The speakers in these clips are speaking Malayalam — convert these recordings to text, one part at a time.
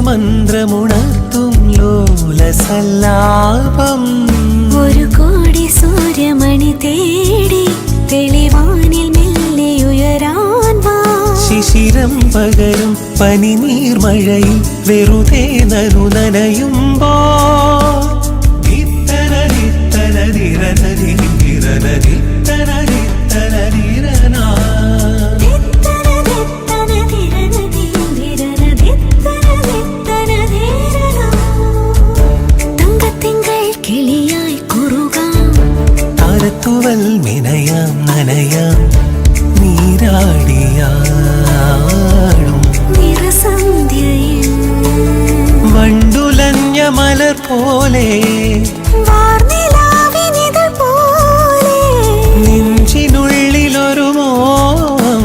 മന്ത്രമുണർത്തും ലോലസല്ലാപം. ഒരു കോടി സൂര്യമണി തേടി തെളിവാനിൽ മെല്ലെ ഉയരാൻ വാ. ശിശിരം പകരും പനിനീർമഴയിൽ വെറുതെ നനയുമ്പോ താരത്തുവൽ മിനയാം നനയാം നീരാടിയാടും വണ്ടുലഞ്ഞ മലർ പോലെ നെഞ്ചിനുള്ളിലൊരു മോഹം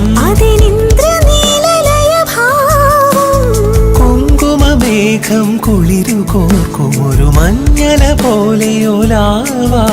കുങ്കുമമേഘം കുളിരു കോർക്കും ഒരു മഞ്ഞല പോലെയൊലാവാ.